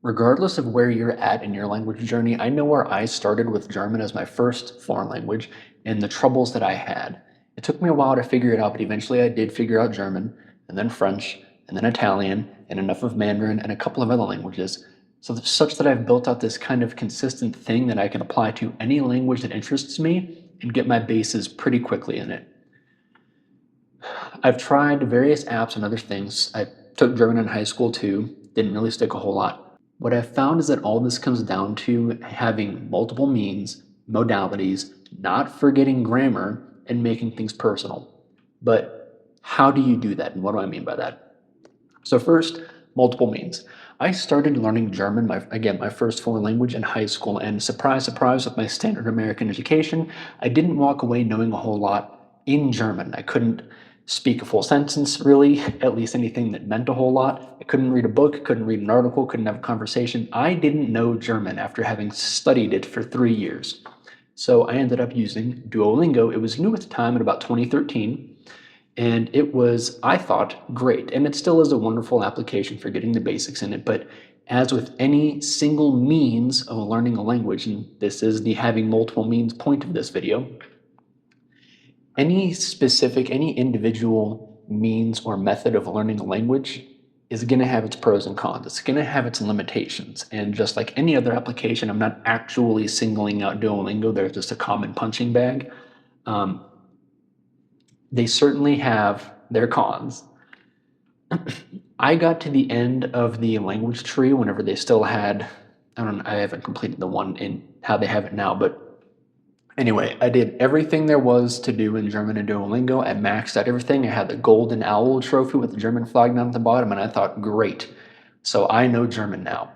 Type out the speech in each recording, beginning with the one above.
Regardless of where you're at in your language journey, I know where I started with German as my first foreign language and the troubles that I had. It took me a while to figure it out, but eventually I did figure out German, and then French, and then Italian, and enough of Mandarin, and a couple of other languages, such that I've built out this kind of consistent thing that I can apply to any language that interests me and get my bases pretty quickly in it. I've tried various apps and other things. I took German in high school too, didn't really stick a whole lot. What I've found is that all this comes down to having multiple means, modalities, not forgetting grammar, and making things personal. But how do you do that, and what do I mean by that? So first, multiple means. I started learning German, my first foreign language, in high school, and surprise, surprise, with my standard American education, I didn't walk away knowing a whole lot in German. I couldn't speak a full sentence, really, at least anything that meant a whole lot. I couldn't read a book, couldn't read an article, couldn't have a conversation. I didn't know German after having studied it for 3 years. So I ended up using Duolingo. It was new at the time in about 2013. And it was, I thought, great. And it still is a wonderful application for getting the basics in it. But as with any single means of learning a language, and this is the having multiple means point of this video, any individual means or method of learning a language is going to have its pros and cons. It's going to have its limitations. And just like any other application, I'm not actually singling out Duolingo. They're just a common punching bag. They certainly have their cons. I got to the end of the language tree whenever they still had, I haven't completed the one in how they have it now, but anyway, I did everything there was to do in German and Duolingo. I maxed out everything. I had the golden owl trophy with the German flag down at the bottom, and I thought, great. So I know German now.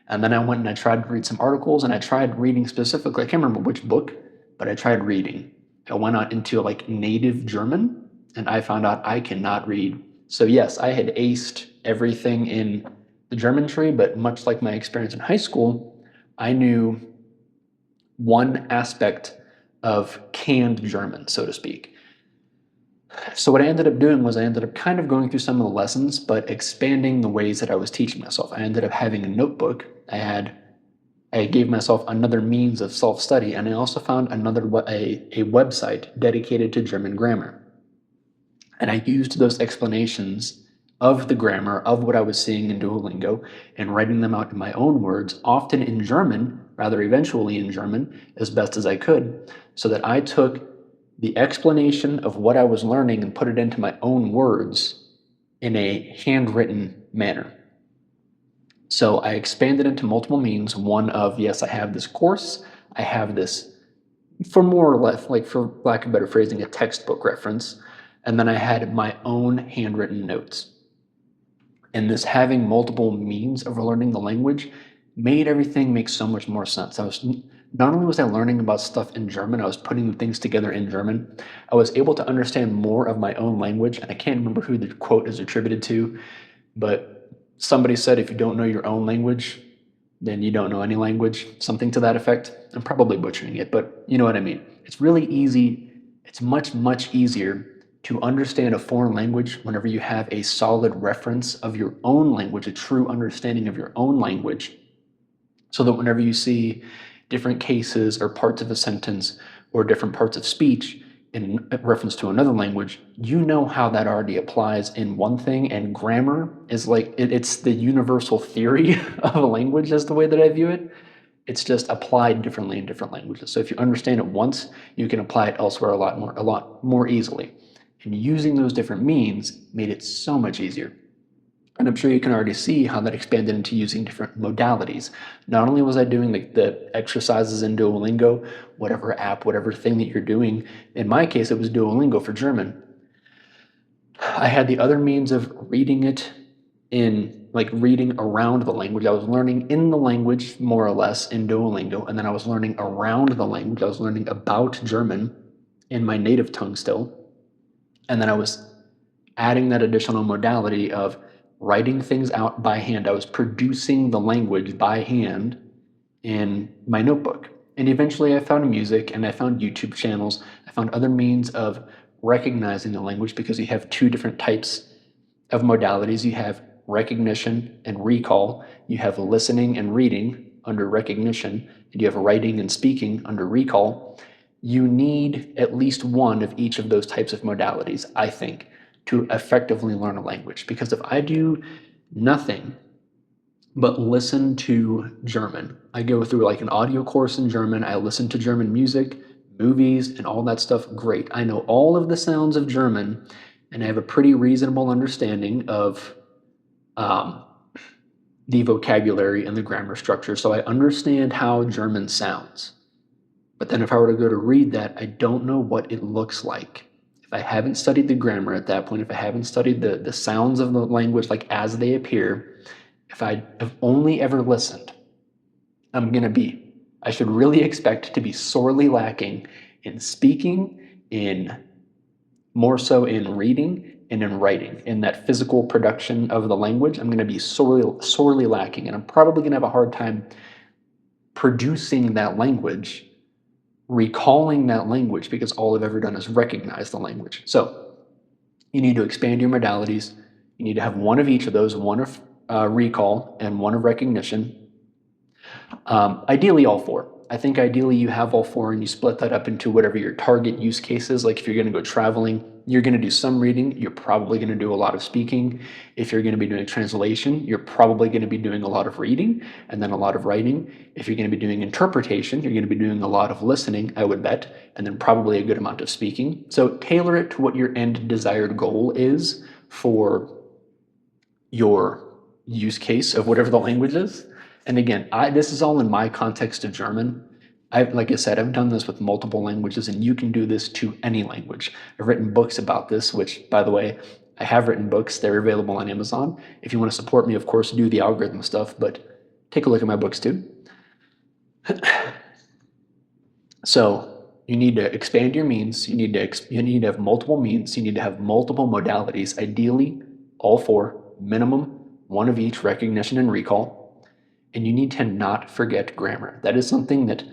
And then I went and I tried to read some articles, and I tried reading specifically, I can't remember which book, but I tried reading. I went out into like native German, and I found out I cannot read. So yes, I had aced everything in the German tree, but much like my experience in high school, I knew one aspect of canned German, so to speak. So what I ended up doing was I ended up kind of going through some of the lessons, but expanding the ways that I was teaching myself. I ended up having a notebook. I gave myself another means of self-study, and I also found a website dedicated to German grammar. And I used those explanations of the grammar of what I was seeing in Duolingo and writing them out in my own words, often in German, rather eventually in German, as best as I could, so that I took the explanation of what I was learning and put it into my own words in a handwritten manner. So I expanded into multiple means. One of, yes, I have this course, I have this, for more or less, like for lack of better phrasing, a textbook reference, and then I had my own handwritten notes. And this having multiple means of learning the language made everything make so much more sense. Not only was I learning about stuff in German, I was putting the things together in German. I was able to understand more of my own language, and I can't remember who the quote is attributed to, but somebody said, if you don't know your own language, then you don't know any language, something to that effect. I'm probably butchering it, but you know what I mean. It's really easy. It's much, much easier to understand a foreign language whenever you have a solid reference of your own language, a true understanding of your own language, so that whenever you see different cases or parts of a sentence or different parts of speech in reference to another language, you know how that already applies in one thing, and grammar is like, it's the universal theory of a language, is the way that I view it. It's just applied differently in different languages. So if you understand it once, you can apply it elsewhere a lot more easily. And using those different means made it so much easier. And I'm sure you can already see how that expanded into using different modalities. Not only was I doing the exercises in Duolingo, whatever app, whatever thing that you're doing, in my case, it was Duolingo for German. I had the other means of reading it in, like reading around the language. I was learning in the language, more or less, in Duolingo, and then I was learning around the language. I was learning about German in my native tongue still. And then I was adding that additional modality of writing things out by hand. I was producing the language by hand in my notebook. And eventually I found music, and I found YouTube channels. I found other means of recognizing the language, because you have two different types of modalities. You have recognition and recall, you have listening and reading under recognition, and you have writing and speaking under recall. You need at least one of each of those types of modalities, I think, to effectively learn a language. Because if I do nothing but listen to German, I go through like an audio course in German, I listen to German music, movies, and all that stuff, great. I know all of the sounds of German, and I have a pretty reasonable understanding of um, the vocabulary and the grammar structure, so I understand how German sounds. But then if I were to go to read that, I don't know what it looks like. If I haven't studied the grammar at that point, if I haven't studied the sounds of the language like as they appear, if I have only ever listened, I should really expect to be sorely lacking in speaking, in more so in reading and in writing. In that physical production of the language, I'm going to be sorely lacking, and I'm probably going to have a hard time producing that language, recalling that language, because all I've ever done is recognize the language. So you need to expand your modalities. You need to have one of each of those, one of recall and one of recognition. Ideally all four. I think ideally you have all four and you split that up into whatever your target use case is. Like if you're going to go traveling, you're going to do some reading, you're probably going to do a lot of speaking. If you're going to be doing translation, you're probably going to be doing a lot of reading and then a lot of writing. If you're going to be doing interpretation, you're going to be doing a lot of listening, I would bet, and then probably a good amount of speaking. So tailor it to what your end desired goal is for your use case of whatever the language is. And again, this is all in my context of German. Like I said, I've done this with multiple languages, and you can do this to any language. I've written books about this, which, by the way, I have written books. They're available on Amazon. If you want to support me, of course, do the algorithm stuff, but take a look at my books too. So you need to expand your means. You need to have multiple means. You need to have multiple modalities, ideally all four, minimum, one of each, recognition and recall. And you need to not forget grammar. That is something that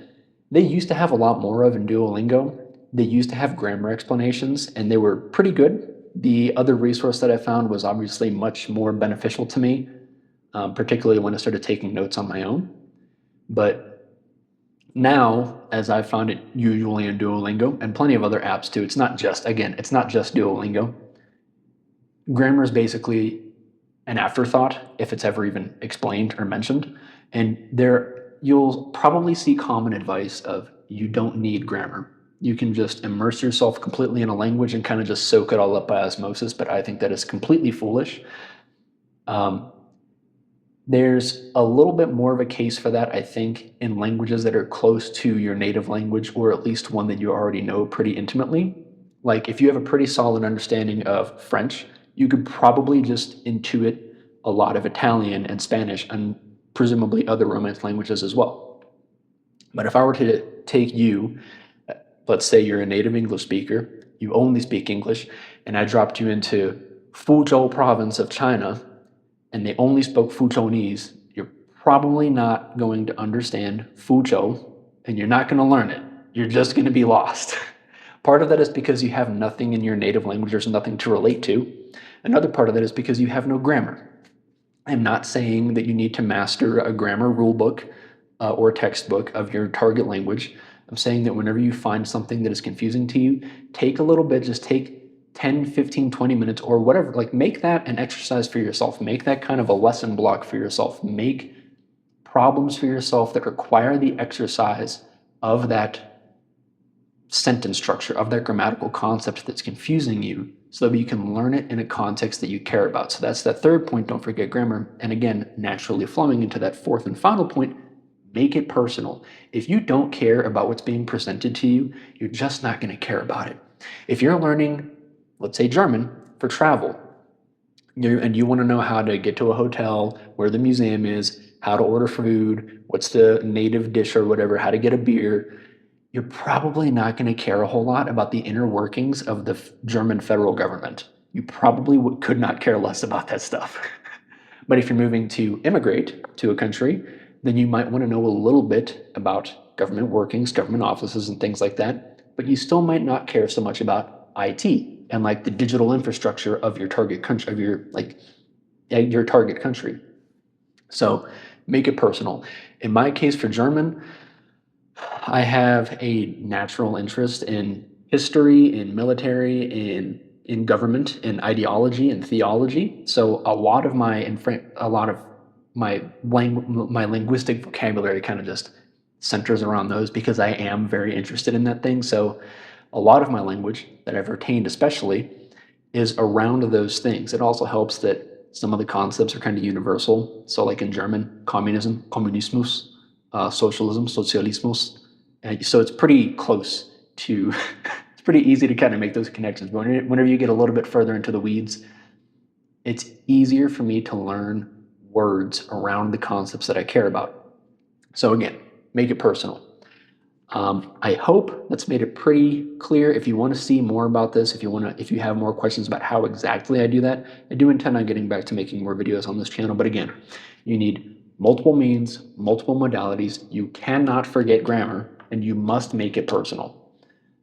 they used to have a lot more of in Duolingo. They used to have grammar explanations, and they were pretty good. The other resource that I found was obviously much more beneficial to me, particularly when I started taking notes on my own. But now, as I've found it usually in Duolingo, and plenty of other apps too, it's not just Duolingo. Grammar is basically an afterthought if it's ever even explained or mentioned. And you'll probably see common advice of you don't need grammar. You can just immerse yourself completely in a language and kind of just soak it all up by osmosis, but I think that is completely foolish. There's a little bit more of a case for that, I think, in languages that are close to your native language, or at least one that you already know pretty intimately. Like if you have a pretty solid understanding of French, you could probably just intuit a lot of Italian and Spanish and presumably other Romance languages as well. But if I were to take you, let's say you're a native English speaker, you only speak English, and I dropped you into Fuzhou province of China, and they only spoke Fuchonese, you're probably not going to understand Fuzhou, and you're not going to learn it. You're just going to be lost. Part of that is because you have nothing in your native language, there's nothing to relate to. Another part of that is because you have no grammar. I'm not saying that you need to master a grammar rule book or textbook of your target language. I'm saying that whenever you find something that is confusing to you, take a little bit, just take 10, 15, 20 minutes or whatever. Like make that an exercise for yourself. Make that kind of a lesson block for yourself. Make problems for yourself that require the exercise of that sentence structure, of that grammatical concept that's confusing you, so that you can learn it in a context that you care about. So that's that third point, don't forget grammar. And again, naturally flowing into that fourth and final point, make it personal. If you don't care about what's being presented to you, you're just not going to care about it. If you're learning, let's say German, for travel, and you want to know how to get to a hotel, where the museum is, how to order food, what's the native dish or whatever, how to get a beer, you're probably not going to care a whole lot about the inner workings of the German federal government. You probably could not care less about that stuff. But if you're moving to immigrate to a country, then you might want to know a little bit about government workings, government offices, and things like that. But you still might not care so much about IT and like the digital infrastructure of your target country, of your like your target country. So make it personal. In my case for German, I have a natural interest in history, in military, in government, in ideology, and theology. So a lot of my linguistic vocabulary kind of just centers around those because I am very interested in that thing. So a lot of my language that I've retained, especially, is around those things. It also helps that some of the concepts are kind of universal. So, like in German, communism, Kommunismus, socialism, Sozialismus. So it's pretty close to. It's pretty easy to kind of make those connections. But whenever you get a little bit further into the weeds, it's easier for me to learn words around the concepts that I care about. So again, make it personal. I hope that's made it pretty clear. If you want to see more about this, if you have more questions about how exactly I do that, I do intend on getting back to making more videos on this channel. But again, you need multiple means, multiple modalities. You cannot forget grammar, and you must make it personal.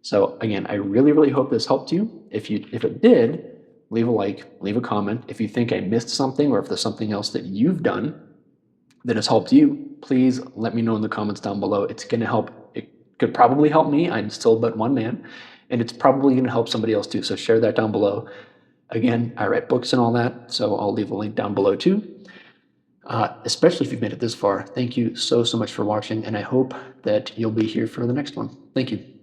So again, I really, really hope this helped you. If it did, leave a like, leave a comment. If you think I missed something, or if there's something else that you've done that has helped you, please let me know in the comments down below. It's going to help. It could probably help me. I'm still but one man, and it's probably going to help somebody else too. So share that down below. Again, I write books and all that, so I'll leave a link down below too. Especially if you've made it this far, thank you so much for watching, and I hope that you'll be here for the next one. Thank you.